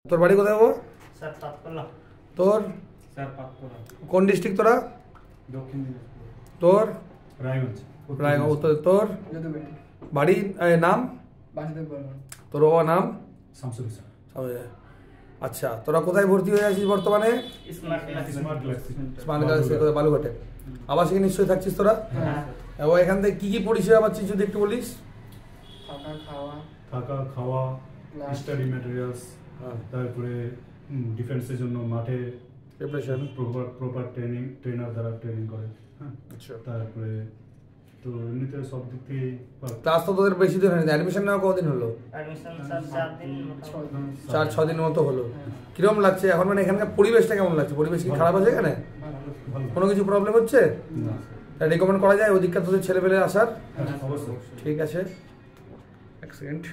তোর বাড়ি কোথায় বাবা? স্যার পাতকলা। তোর? স্যার পাতকলা। কোন ডিস্ট্রিক্ট তোরা? দক্ষিণ দিনাজপুর। তোর? রায়গঞ্জ। রায়গঞ্জ। তোর বাড়ি নাম? তোর বাবার নাম? শামসুল ইসলাম। আচ্ছা, তোরা কোথায় ভর্তি হয়ে আছিস বর্তমানে? Smart Galaxy বালুঘাটে। আবাসিকে নিশ্চয়ই থাকছিস তোরা? এবং এখান থেকে কি কি পরিষেবা পাচ্ছিস যদি একটু বলিস? থাকা খাওয়া, স্টাডি ম্যাটেরিয়ালস, তারপরে ডিফেন্সের জন্য মাঠে প্রিপারেশন, প্রপার ট্রেনার দ্বারা ট্রেনিং করে। হ্যাঁ, আচ্ছা। তারপরে তো এমনিতে সব দিক থেকে ক্লাস তো তোদের বেশি দিন হয়নি, অ্যাডমিশন নেওয়া কতদিন হলো? অ্যাডমিশন স্যার 4-6 দিন মতো হলো। কিরকম লাগছে এখন, মানে এখানকার পরিবেশটা কেমন লাগছে? পরিবেশ কি খারাপ আছে এখানে? কোনো কিছু প্রবলেম হচ্ছে? রেকমেন্ড করা যায় ওদিককার তোদের ছেলেপেলে আসার? অবশ্যই। ঠিক আছে, এক সেকেন্ড।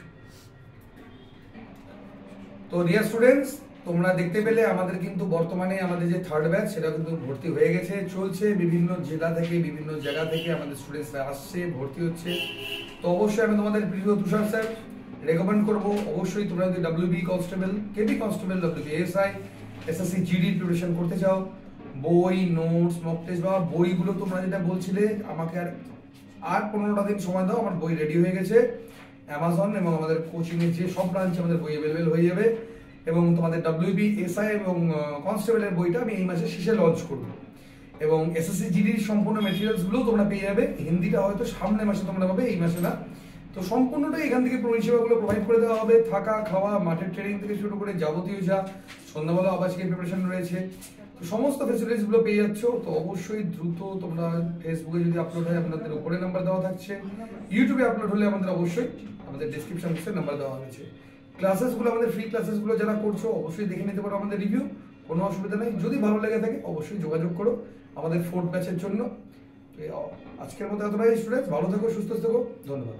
তো ডিয়ার স্টুডেন্টস, তোমরা দেখতে পেলে আমাদের কিন্তু বর্তমানে আমাদের যে থার্ড ব্যাচ সেটা কিন্তু ভর্তি হয়ে গেছে, চলছে। বিভিন্ন জেলা থেকে বিভিন্ন জায়গা থেকে আমাদের স্টুডেন্টসরা আসছে, ভর্তি হচ্ছে। তো অবশ্যই আমি তোমাদের প্রিয় তুষার স্যার রেকমেন্ড করবো, অবশ্যই তোমরা যদি WBE constable, KB constable, WBE ASI, SSC GD preparation করতে চাও, বই, নোটস, মক টেস্ট বা বইগুলো তোমরা যেটা বলছিলে আমাকে আর 15টা দিন সময় দাও, আমার বই রেডি হয়ে গেছে। অ্যামাজন এবং আমাদের কোচিংয়ের যে সব ব্রাঞ্চে আমাদের বই অ্যাভেলেবেল হয়ে যাবে। এবং তোমাদের WBE SI এবং কনস্টেবলের বইটা আমি এই মাসের শেষে লঞ্চ করব। এবং SSC GDর সম্পূর্ণ ম্যাটেরিয়ালসগুলোও তোমরা পেয়ে যাবে। হিন্দিটা হয়তো সামনের মাসে তোমরা পাবে, এই মাসে না। তো সম্পূর্ণটাই এখান থেকে পরিষেবাগুলো প্রোভাইড করে দেওয়া হবে। থাকা খাওয়া, মাঠের ট্রেনিং থেকে শুরু করে যাবতীয় যা সন্ধ্যাবেলা আবাসিক প্রিপারেশন রয়েছে, তো সমস্ত ফেসিলিটিসগুলো পেয়ে যাচ্ছ। তো অবশ্যই দ্রুত তোমরা ফেসবুকে যদি আপলোড হয় আপনাদের উপরে নাম্বার দেওয়া থাকছে, ইউটিউবে আপলোড হলে আমাদের অবশ্যই আমাদের ডেসক্রিপশন বক্সে নাম্বার দেওয়া হয়েছে। ক্লাসেসগুলো আমাদের ফ্রি ক্লাসেসগুলো যারা করছো অবশ্যই দেখে নিতে পারো আমাদের রিভিউ, কোনো অসুবিধা নেই। যদি ভালো লেগে থাকে অবশ্যই যোগাযোগ করো আমাদের 4th ব্যাচের জন্য। তো আজকের মতো এতটাই স্টুডেন্টস, ভালো থেকো, সুস্থ থেকো, ধন্যবাদ।